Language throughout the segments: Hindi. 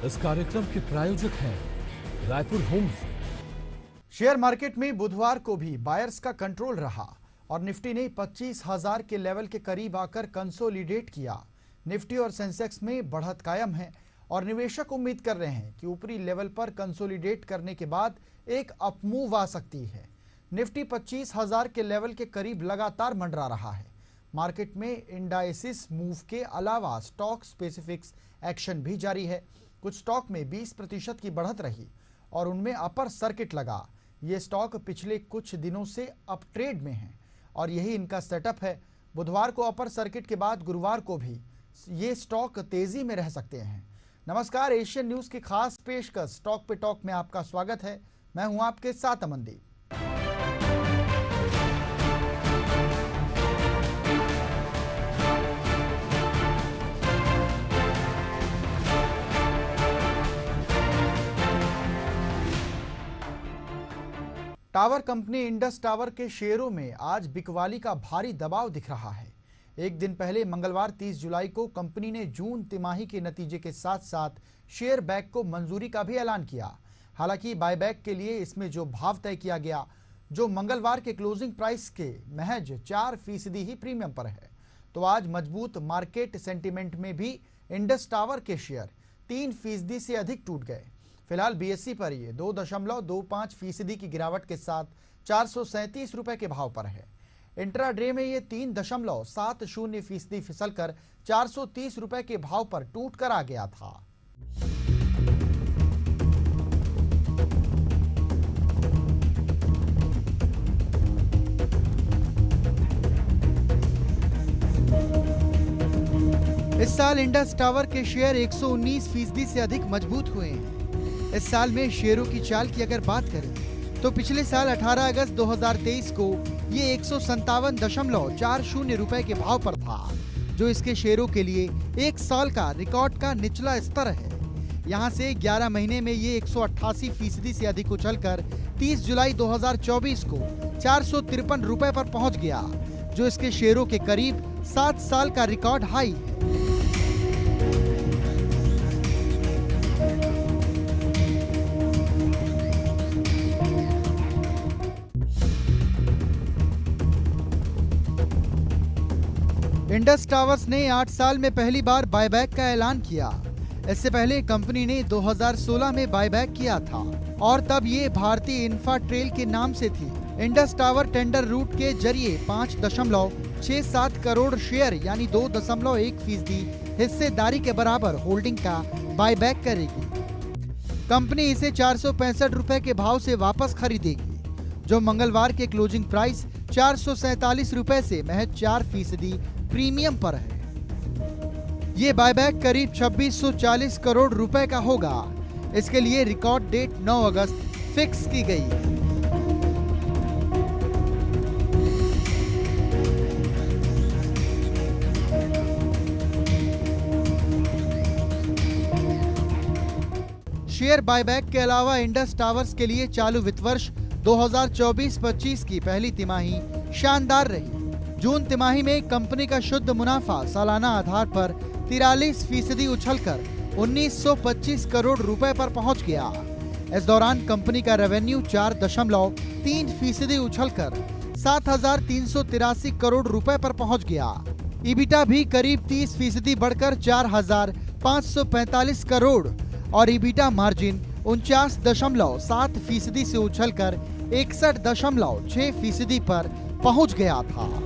इस कार्यक्रम के प्रायोजक हैं रायपुर होम्स। शेयर मार्केट में बुधवार को भी बायर्स का कंट्रोल रहा और निफ्टी ने 25,000 के लेवल के करीब आकर कंसोलिडेट किया। निफ्टी और सेंसेक्स में बढ़त कायम है और निवेशक उम्मीद कर रहे हैं कि ऊपरी लेवल पर कंसोलिडेट करने के बाद एक अपमूव आ सकती है। निफ्टी 25,000 के लेवल के करीब लगातार मंडरा रहा है। मार्केट में इंडाइसिस मूव के अलावा स्टॉक स्पेसिफिक्स एक्शन भी जारी है। कुछ स्टॉक में 20% की बढ़त रही और उनमें अपर सर्किट लगा। ये स्टॉक पिछले कुछ दिनों से अप ट्रेड में हैं और यही इनका सेटअप है। बुधवार को अपर सर्किट के बाद गुरुवार को भी ये स्टॉक तेजी में रह सकते हैं। नमस्कार, एशियन न्यूज की खास पेशकश स्टॉक पे टॉक में आपका स्वागत है। मैं हूं आपके साथ Amandeep. Tower company Indus tower के शेयरों में आज बिकवाली का भारी दबाव दिख रहा है। एक दिन पहले मंगलवार 30 जुलाई को कंपनी ने जून तिमाही के नतीजे के साथ साथ शेयर बैक को मंजूरी का भी ऐलान किया। हालांकि बायबैक के लिए इसमें जो भाव तय किया गया, जो मंगलवार के क्लोजिंग प्राइस के महज 4% ही प्रीमियम पर है, तो आज मजबूत मार्केट सेंटिमेंट में भी इंडस टावर के शेयर 3% से अधिक टूट गए। फिलहाल बीएसई पर ये 2.25% की गिरावट के साथ 437 रुपए के भाव पर है। इंट्राडे में ये 3.70% फिसलकर 430 रुपए के भाव पर टूट कर आ गया था। इस साल इंडस टावर के शेयर 119% से अधिक मजबूत हुए हैं। इस साल में शेयरों की चाल की अगर बात करें तो पिछले साल 18 अगस्त 2023 को ये 157.40 रुपए के भाव पर था, जो इसके शेयरों के लिए एक साल का रिकॉर्ड का निचला स्तर है। यहां से 11 महीने में ये 188% से अधिक उछलकर 30 जुलाई 2024 को 453 रुपए पर पहुंच गया, जो इसके शेयरों के करीब 7 साल का रिकॉर्ड हाई है। इंडस टावर्स ने 8 साल में पहली बार बायबैक का ऐलान किया। इससे पहले कंपनी ने 2016 में बायबैक किया था और तब ये भारतीय इंफ्राट्रेल के नाम से थी। इंडस टावर टेंडर रूट के जरिए 5.67 करोड़ शेयर यानी 2.1% हिस्सेदारी के बराबर होल्डिंग का बायबैक करेगी। कंपनी इसे 465 रुपए के भाव से वापस खरीदेगी, जो मंगलवार के क्लोजिंग प्राइस 447 रुपए से महज 4% प्रीमियम पर है। ये बायबैक करीब 2640 करोड़ रुपए का होगा। इसके लिए रिकॉर्ड डेट 9 अगस्त फिक्स की गई है। शेयर बायबैक के अलावा इंडस टावर्स के लिए चालू वित्त वर्ष 2024-25 की पहली तिमाही शानदार रही। जून तिमाही में कंपनी का शुद्ध मुनाफा सालाना आधार पर 43% उछलकर 1925 करोड़ रुपए पर पहुंच गया। इस दौरान कंपनी का रेवेन्यू 4.3% उछलकर 7,383 करोड़ रुपए पर पहुंच गया। ईबिटा भी करीब 30% बढ़कर 4,545 करोड़ और ईबिटा मार्जिन 49.7% से उछलकर 61.6% पर पहुंच गया था।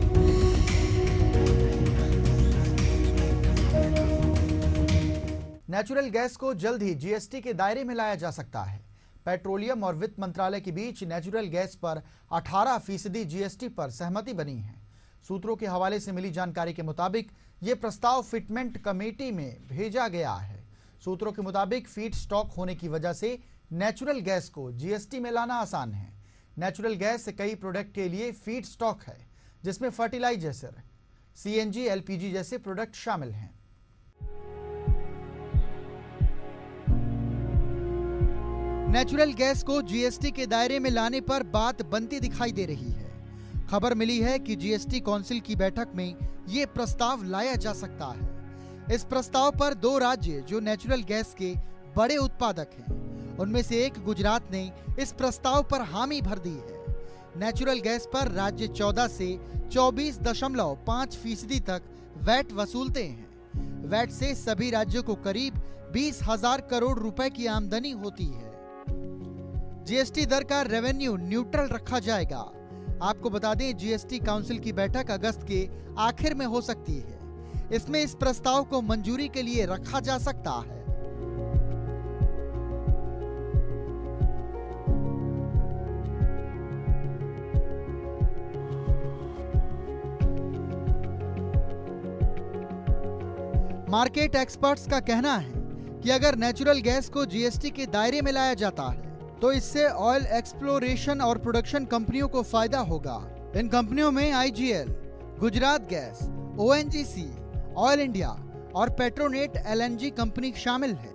नेचुरल गैस को जल्द ही जीएसटी के दायरे में लाया जा सकता है। पेट्रोलियम और वित्त मंत्रालय के बीच नेचुरल गैस पर 18% जीएसटी पर सहमति बनी है। सूत्रों के हवाले से मिली जानकारी के मुताबिक ये प्रस्ताव फिटमेंट कमेटी में भेजा गया है। सूत्रों के मुताबिक फीड स्टॉक होने की वजह से नेचुरल गैस को जीएसटी में लाना आसान है। नेचुरल गैस कई प्रोडक्ट के लिए फीड स्टॉक है, जिसमें फर्टिलाइजर, सीएनजी, एलपीजी जैसे प्रोडक्ट शामिल हैं। नेचुरल गैस को जीएसटी के दायरे में लाने पर बात बनती दिखाई दे रही है। खबर मिली है कि जीएसटी काउंसिल की बैठक में ये प्रस्ताव लाया जा सकता है। इस प्रस्ताव पर 2 राज्य जो नेचुरल गैस के बड़े उत्पादक हैं। उनमें से एक गुजरात ने इस प्रस्ताव पर हामी भर दी है। नेचुरल गैस पर राज्य 14 से 24.5% तक वैट वसूलते हैं। वैट से सभी राज्यों को करीब 20,000 करोड़ रुपए की आमदनी होती है। जीएसटी दर का रेवेन्यू न्यूट्रल रखा जाएगा। आपको बता दें, जीएसटी काउंसिल की बैठक अगस्त के आखिर में हो सकती है। इसमें इस प्रस्ताव को मंजूरी के लिए रखा जा सकता है। मार्केट एक्सपर्ट्स का कहना है कि अगर नेचुरल गैस को जीएसटी के दायरे में लाया जाता है तो इससे ऑयल एक्सप्लोरेशन और प्रोडक्शन कंपनियों को फायदा होगा। इन कंपनियों में IGL, Gujarat gas, ONGC, oil India और पेट्रोनेट एलएनजी कंपनी शामिल है।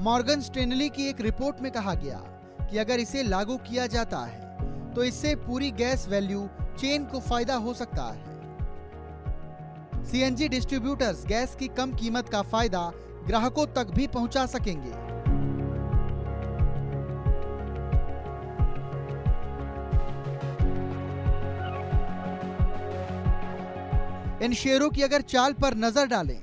मॉर्गन स्टैनली की एक रिपोर्ट में कहा गया कि अगर इसे लागू किया जाता है तो इससे पूरी गैस वैल्यू चेन को फायदा हो सकता है। सीएनजी डिस्ट्रीब्यूटर्स गैस की कम कीमत का फायदा ग्राहकों तक भी पहुंचा सकेंगे। इन शेयरों की अगर चाल पर नजर डालें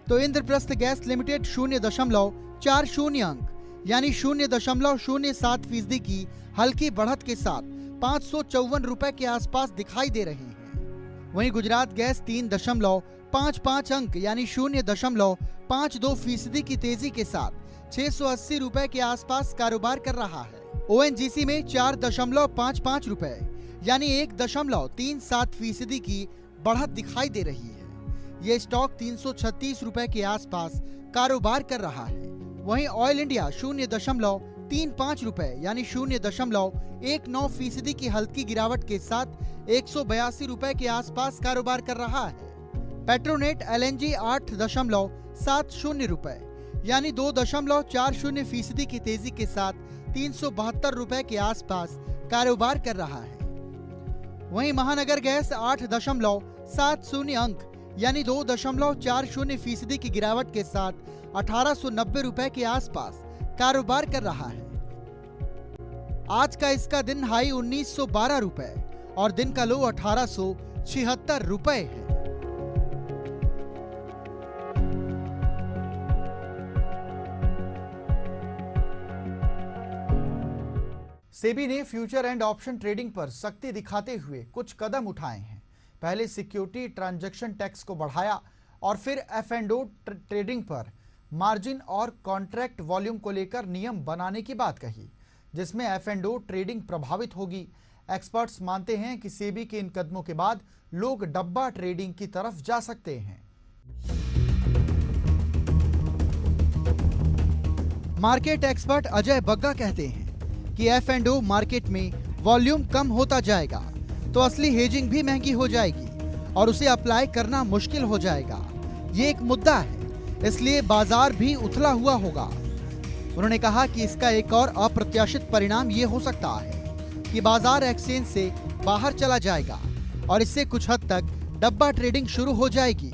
तो इंद्रप्रस्थ गैस लिमिटेड 0.40 अंक यानी 0.07% की हल्की बढ़त के साथ 554 रुपए के आसपास दिखाई दे रहे हैं। वहीं गुजरात गैस 3.55 अंक यानी 0.52% की तेजी के साथ 680 रुपए के आसपास कारोबार कर रहा है। ओएनजीसी में 4.55 रुपए यानी 1.37% की बढ़त दिखाई दे रही है। यह स्टॉक 336 रुपए के आसपास कारोबार कर रहा है। वहीं ऑयल इंडिया 0.35 रुपए यानी 0.19% की हल्की गिरावट के साथ 182 रुपए के आसपास कारोबार कर रहा है। पेट्रोनेट एलएनजी 8.70 रुपए यानी 2.40% की तेजी के साथ 372 रुपए के आसपास कारोबार कर रहा है। वहीं महानगर गैस 8.70 अंक यानी 2.40% की गिरावट के साथ 1890 रुपए के आसपास कारोबार कर रहा है। आज का इसका दिन हाई 1912 रुपए और दिन का लो 1876 रुपए है। सेबी ने फ्यूचर एंड ऑप्शन ट्रेडिंग पर सख्ती दिखाते हुए कुछ कदम उठाए हैं। पहले सिक्योरिटी ट्रांजैक्शन टैक्स को बढ़ाया और फिर एफ&ओ ट्रेडिंग पर मार्जिन और कॉन्ट्रैक्ट वॉल्यूम को लेकर नियम बनाने की बात कही, जिसमें एफ&ओ ट्रेडिंग प्रभावित होगी। एक्सपर्ट्स मानते हैं कि सेबी के इन कदमों के बाद लोग डब्बा ट्रेडिंग की तरफ जा सकते हैं। मार्केट एक्सपर्ट अजय बग्गा कहते हैं कि एफ&ओ मार्केट में वॉल्यूम कम होता जाएगा तो असली हेजिंग भी महंगी हो जाएगी और उसे अप्लाई करना मुश्किल हो जाएगा। ये एक मुद्दा है, इसलिए बाजार भी उथला हुआ होगा। उन्होंने कहा कि इसका एक और अप्रत्याशित परिणाम ये हो सकता है कि बाजार एक्सचेंज से बाहर चला जाएगा और इससे कुछ हद तक डब्बा ट्रेडिंग शुरू हो जाएगी।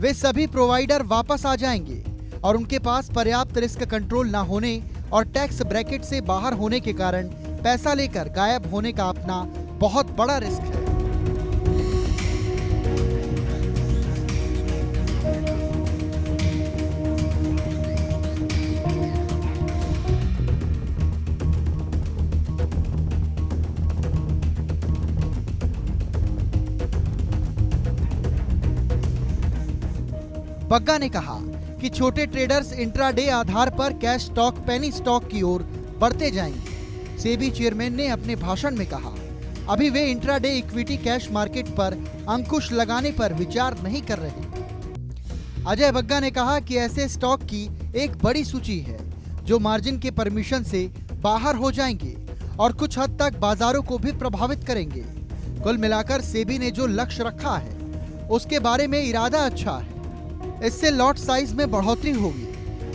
वे सभी प्रोवाइडर वापस आ जाएंगे और उनके पास पर्याप्त रिस्क कंट्रोल न होने और टैक्स ब्रैकेट से बाहर होने के कारण पैसा लेकर गायब होने का अपना बहुत बड़ा रिस्क है। बग्गा ने कहा कि छोटे ट्रेडर्स इंट्राडे आधार पर कैश स्टॉक, पेनी स्टॉक की ओर बढ़ते जाएंगे। सेबी चेयरमैन ने अपने भाषण में कहा, अभी वे इंट्राडे इक्विटी कैश मार्केट पर अंकुश लगाने पर विचार नहीं कर रहे। अजय बग्गा ने कहा कि ऐसे स्टॉक की एक बड़ी सूची है जो मार्जिन के परमिशन से बाहर हो जाएंगे और कुछ हद तक बाजारों को भी प्रभावित करेंगे। कुल मिलाकर सेबी ने जो लक्ष्य रखा है उसके बारे में इरादा अच्छा है। इससे लॉट साइज में बढ़ोतरी होगी,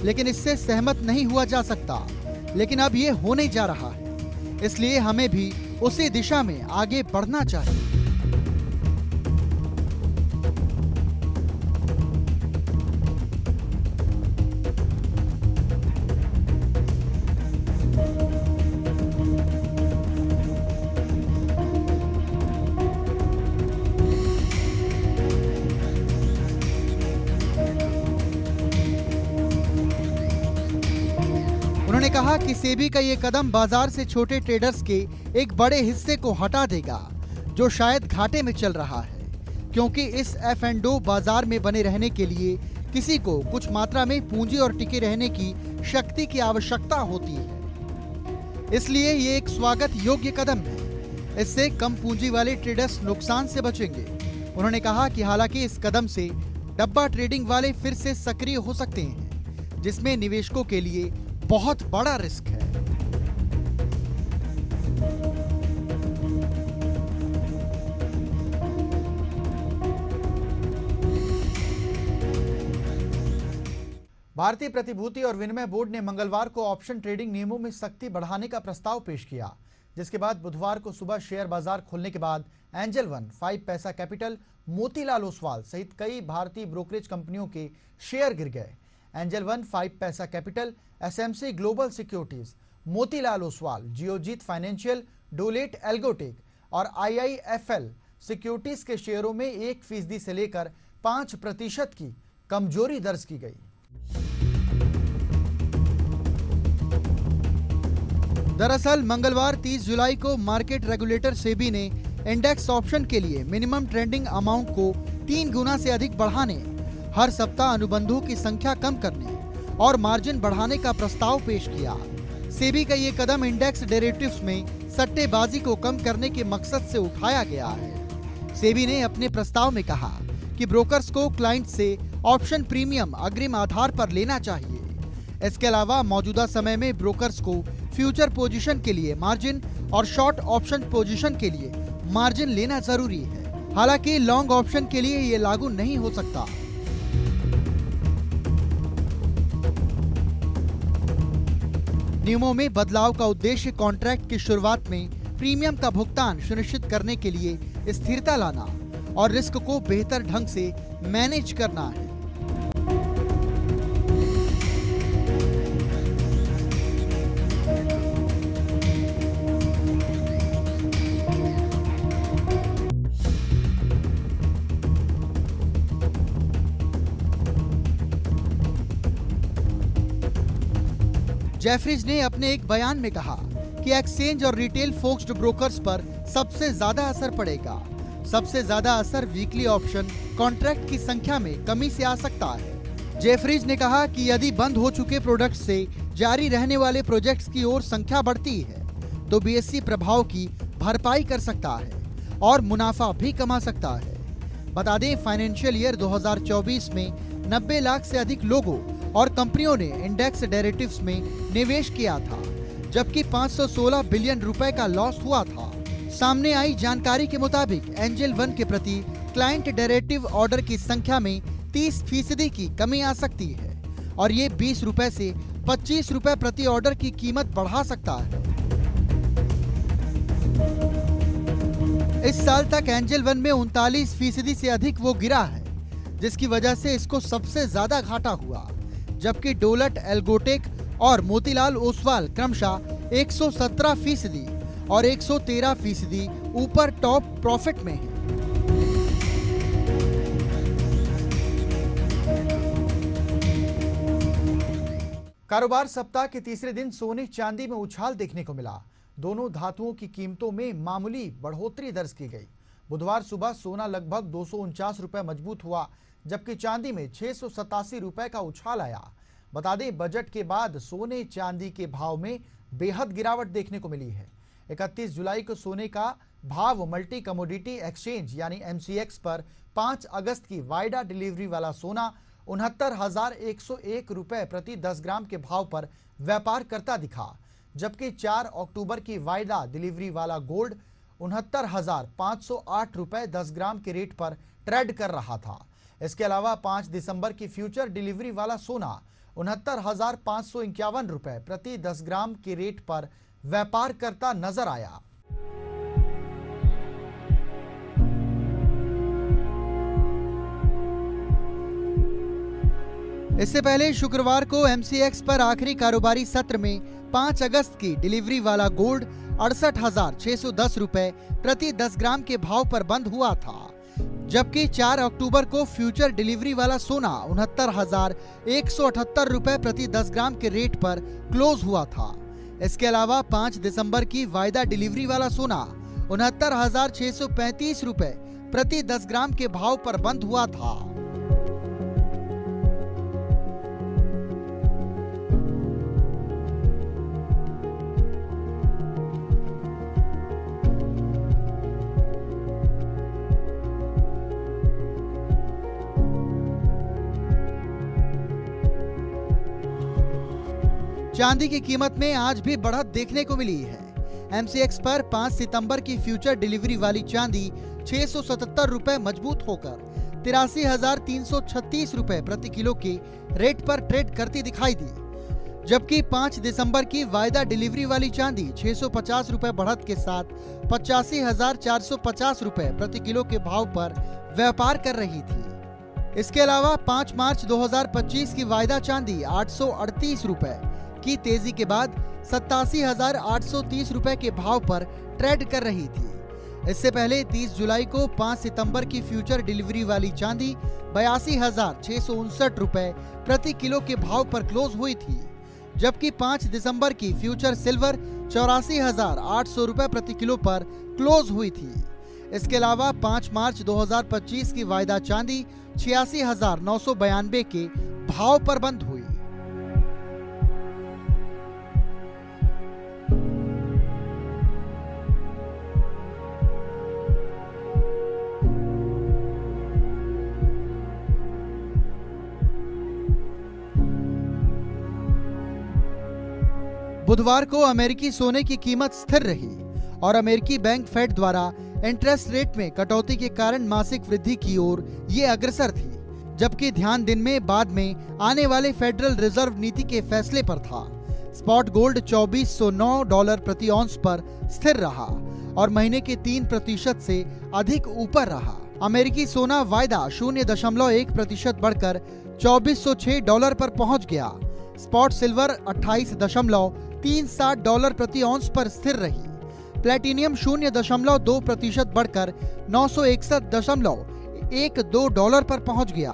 लेकिन इससे सहमत नहीं हुआ जा सकता। लेकिन अब ये होने जा रहा है, इसलिए हमें भी उसी दिशा में आगे बढ़ना चाहिए। कहा कि सेबी का ये कदम बाजार से छोटे ट्रेडर्स के एक बड़े हिस्से को हटा देगा जो शायद घाटे में चल रहा है, क्योंकि इस F&O बाजार में बने रहने के लिए किसी को कुछ मात्रा में पूंजी और टिके रहने की शक्ति की आवश्यकता होती है। इसलिए ये एक स्वागत योग्य कदम है। इससे कम पूंजी वाले ट्रेडर्स नुकसान से बचेंगे। उन्होंने कहा कि हालांकि इस कदम से डब्बा ट्रेडिंग वाले फिर से सक्रिय हो सकते हैं, जिसमें निवेशकों के लिए बहुत बड़ा रिस्क है। भारतीय प्रतिभूति और विनिमय बोर्ड ने मंगलवार को ऑप्शन ट्रेडिंग नियमों में सख्ती बढ़ाने का प्रस्ताव पेश किया, जिसके बाद बुधवार को सुबह शेयर बाजार खुलने के बाद angel One, 5 Paisa capital, Motilal Oswal सहित कई भारतीय ब्रोकरेज कंपनियों के शेयर गिर गए। Angel One, 5 Paisa Capital, SMC Global Securities, Motilal Oswal, Geojit Financial, Dolat Algotech और आईआईएफएल सिक्योरिटीज के शेयरों में 1% से लेकर 5% की कमजोरी दर्ज की गई। दरअसल मंगलवार 30 जुलाई को मार्केट रेगुलेटर सेबी ने इंडेक्स ऑप्शन के लिए मिनिमम ट्रेडिंग अमाउंट को 3 गुना से अधिक बढ़ाने, हर सप्ताह अनुबंधों की संख्या कम करने और मार्जिन बढ़ाने का प्रस्ताव पेश किया। सेबी का ये कदम इंडेक्स डेरिवेटिव्स में सट्टेबाजी को कम करने के मकसद से उठाया गया है। सेबी ने अपने प्रस्ताव में कहा कि ब्रोकर्स को क्लाइंट से ऑप्शन प्रीमियम अग्रिम आधार पर लेना चाहिए। इसके अलावा मौजूदा समय में ब्रोकर्स को फ्यूचर पोजीशन के लिए मार्जिन और शॉर्ट ऑप्शन पोजीशन के लिए मार्जिन लेना जरूरी है। हालांकि लॉन्ग ऑप्शन के लिए ये लागू नहीं हो सकता। नियमों में बदलाव का उद्देश्य कॉन्ट्रैक्ट की शुरुआत में प्रीमियम का भुगतान सुनिश्चित करने के लिए स्थिरता लाना और रिस्क को बेहतर ढंग से मैनेज करना है। जेफरीज ने अपने एक बयान में कहा कि एक्सचेंज और रिटेल फोकस्ड ब्रोकर्स पर सबसे ज्यादा असर पड़ेगा। सबसे ज्यादा असर वीकली ऑप्शन कॉन्ट्रैक्ट की संख्या में कमी से आ सकता है। जेफरीज ने कहा कि यदि बंद हो चुके प्रोडक्ट्स से जारी रहने वाले प्रोजेक्ट्स की ओर संख्या बढ़ती है तो बीएसई प्रभाव की भरपाई कर सकता है और मुनाफा भी कमा सकता है। बता दें, फाइनेंशियल ईयर 2024 में 90 लाख से अधिक लोगों और कंपनियों ने इंडेक्स डेरिवेटिव्स में निवेश किया था, जबकि 516 बिलियन रुपए का लॉस हुआ था। सामने आई जानकारी के मुताबिक एंजल वन के प्रति क्लाइंट डेरिवेटिव ऑर्डर की संख्या में 30% की कमी आ सकती है और ये 20 रुपए से 25 रुपए प्रति ऑर्डर की कीमत बढ़ा सकता है। इस साल तक एंजल वन में 39% से अधिक वो गिरा है, जिसकी वजह से इसको सबसे ज्यादा घाटा हुआ, जबकि डोलेट एल्गोटेक और मोतीलाल ओसवाल क्रमशः 117% और 113% ऊपर टॉप प्रॉफिट में है। कारोबार सप्ताह के तीसरे दिन सोने चांदी में उछाल देखने को मिला। दोनों धातुओं की कीमतों में मामूली बढ़ोतरी दर्ज की गई। बुधवार सुबह सोना लगभग 249 रुपए मजबूत हुआ, जबकि चांदी में 687 रुपए का उछाल आया। बता दें, बजट के बाद सोने चांदी के भाव में बेहद गिरावट देखने को मिली है। 31 जुलाई को सोने का भाव मल्टी कमोडिटी एक्सचेंज यानी MCX पर 5 अगस्त की वायदा डिलीवरी वाला सोना 69,101 रुपए प्रति 10 ग्राम के भाव पर व्यापार करता दिखा, जबकि 4 अक्टूबर की वायदा डिलीवरी वाला गोल्ड 69,508 रुपए 10 ग्राम के रेट पर ट्रेड कर रहा था। इसके अलावा 5 दिसंबर की फ्यूचर डिलीवरी वाला सोना 69,551 रुपए प्रति 10 ग्राम के रेट पर व्यापार करता नजर आया। इससे पहले शुक्रवार को MCX पर आखिरी कारोबारी सत्र में 5 अगस्त की डिलीवरी वाला गोल्ड 68,610 रुपए प्रति 10 ग्राम के भाव पर बंद हुआ था, जबकि 4 अक्टूबर को फ्यूचर डिलीवरी वाला सोना 69,178 रुपए प्रति 10 ग्राम के रेट पर क्लोज हुआ था। इसके अलावा 5 दिसंबर की वायदा डिलीवरी वाला सोना 69,635 रुपए प्रति 10 ग्राम के भाव पर बंद हुआ था। चांदी की कीमत में आज भी बढ़त देखने को मिली है। MCX पर 5 सितंबर की फ्यूचर डिलीवरी वाली चांदी 677 रुपए मजबूत होकर 83,336 रुपए प्रति किलो के रेट पर ट्रेड करती दिखाई दी, जबकि 5 दिसंबर की वायदा डिलीवरी वाली चांदी 650 रुपए बढ़त के साथ 85,450 रुपए प्रति किलो के भाव पर व्यापार कर रही थी। इसके अलावा 5 मार्च 2025 की वायदा चांदी 838 रुपए की तेजी के बाद 87,830 रुपए के भाव पर ट्रेड कर रही थी। इससे पहले 30 जुलाई को 5 सितंबर की फ्यूचर डिलीवरी वाली चांदी 82,659 रुपए प्रति किलो के भाव पर क्लोज हुई थी, जबकि 5 दिसंबर की फ्यूचर सिल्वर 84,800 रुपए प्रति किलो पर क्लोज हुई थी। इसके अलावा 5 मार्च 2025 की वायदा चांदी 86,992 के भाव पर बंद हुई। बुधवार को अमेरिकी सोने की कीमत स्थिर रही और अमेरिकी बैंक फेड द्वारा इंटरेस्ट रेट में कटौती के कारण मासिक वृद्धि की ओर ये अग्रसर थी, जबकि ध्यान दिन में बाद में आने वाले फेडरल रिजर्व नीति के फैसले पर था। स्पॉट गोल्ड $2,409 प्रति औंस पर स्थिर रहा और महीने के 3% से अधिक ऊपर रहा। अमेरिकी सोना वायदा 0.1% बढ़कर $2,406 पर पहुंच गया। स्पॉट सिल्वर $28.37 प्रति औंस पर स्थिर रही। प्लेटिनियम 0.2% बढ़कर $961.12 पर पहुंच गया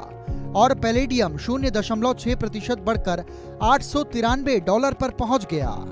और पैलेडियम 0.6% बढ़कर $893 पर पहुंच गया।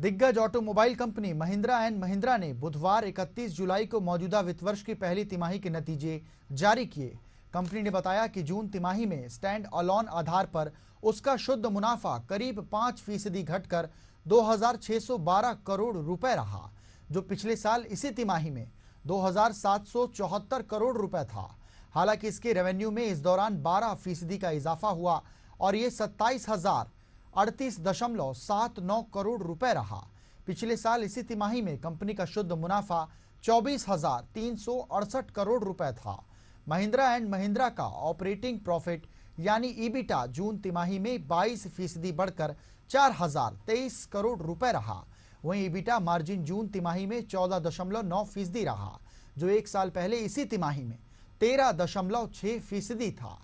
दिग्गज automobile company Mahindra and Mahindra ने बुधवार 31 जुलाई को मौजूदा वित्त वर्ष की पहली तिमाही के नतीजे जारी किए। कंपनी ने बताया कि जून तिमाही में स्टैंड अलोन आधार पर उसका शुद्ध मुनाफा करीब 5% घटकर 2,612 करोड़ रुपए रहा, जो पिछले साल इसी तिमाही में 2,774 करोड़ रुपए था। हालांकि इसके रेवेन्यू में इस दौरान 12% का इजाफा हुआ और ये 27,038.79 करोड़ रुपए रहा। पिछले साल इसी तिमाही में कंपनी का शुद्ध मुनाफा 24,368 करोड़ रुपए था। महिंद्रा एंड महिंद्रा का ऑपरेटिंग प्रॉफिट यानी ईबिटा जून तिमाही में 22% बढ़कर 4,023 करोड़ रुपए रहा। वहीं ईबिटा मार्जिन जून तिमाही में 14.9% रहा, जो एक साल पहले इसी तिमाही में 13.6% था।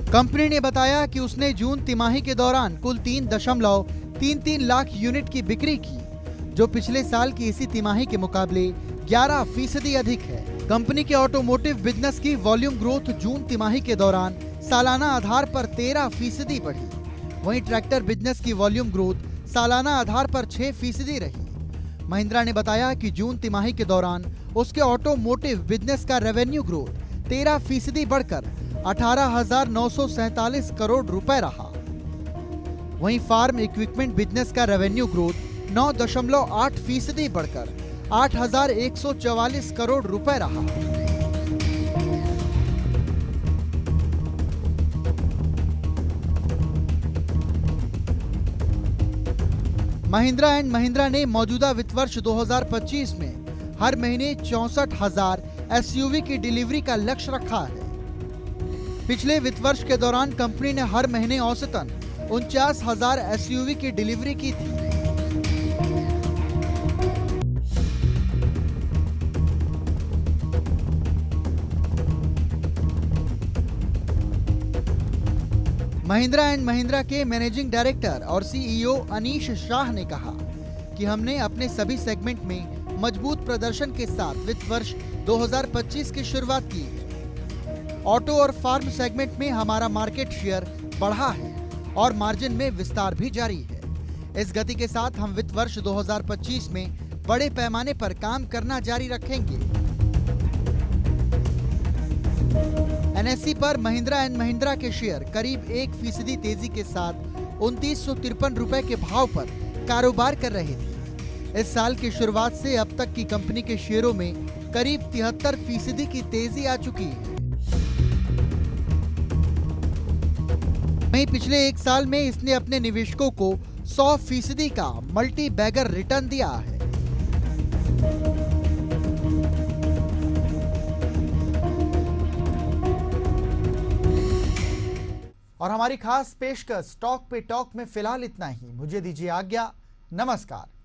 कंपनी ने बताया कि उसने जून तिमाही के दौरान कुल 3.33 लाख यूनिट की बिक्री की, जो पिछले साल की इसी तिमाही के मुकाबले 11% अधिक है। कंपनी के ऑटोमोटिव बिजनेस की वॉल्यूम ग्रोथ जून तिमाही के दौरान सालाना आधार पर 13% बढ़ी। वहीं ट्रैक्टर बिजनेस की वॉल्यूम ग्रोथ सालाना आधार पर 6% रही। महिंद्रा ने बताया कि जून तिमाही के दौरान उसके ऑटोमोटिव बिजनेस का रेवेन्यू ग्रोथ 13% बढ़कर 18,947 करोड़ रुपए रहा। वहीं फार्म इक्विपमेंट बिजनेस का रेवेन्यू ग्रोथ 9.8% बढ़कर 8,144 करोड़ रुपए रहा। महिंद्रा एंड महिंद्रा ने मौजूदा वित्त वर्ष 2025 में हर महीने 64,000 एसयूवी की डिलीवरी का लक्ष्य रखा है। पिछले वित्त वर्ष के दौरान कंपनी ने हर महीने औसतन 49,000 एसयूवी की डिलीवरी की थी। महिंद्रा एंड महिंद्रा के मैनेजिंग डायरेक्टर और सीईओ अनीश शाह ने कहा कि हमने अपने सभी सेगमेंट में मजबूत प्रदर्शन के साथ वित्त वर्ष 2025 की शुरुआत की है। ऑटो और फार्म सेगमेंट में हमारा मार्केट शेयर बढ़ा है और मार्जिन में विस्तार भी जारी है। इस गति के साथ हम वित्त वर्ष 2025 में बड़े पैमाने पर काम करना जारी रखेंगे। एनएसई पर महिंद्रा एंड महिंद्रा के शेयर करीब 1% तेजी के साथ 2953 रुपए के भाव पर कारोबार कर रहे थे। इस साल की शुरुआत से अब तक की कंपनी के शेयरों में करीब 73% की तेजी आ चुकी है। वहीं पिछले एक साल में इसने अपने निवेशकों को 100% का मल्टी बैगर रिटर्न दिया है। और हमारी खास पेशकश टॉक पे टॉक में फिलहाल इतना ही। मुझे दीजिए आज्ञा। नमस्कार।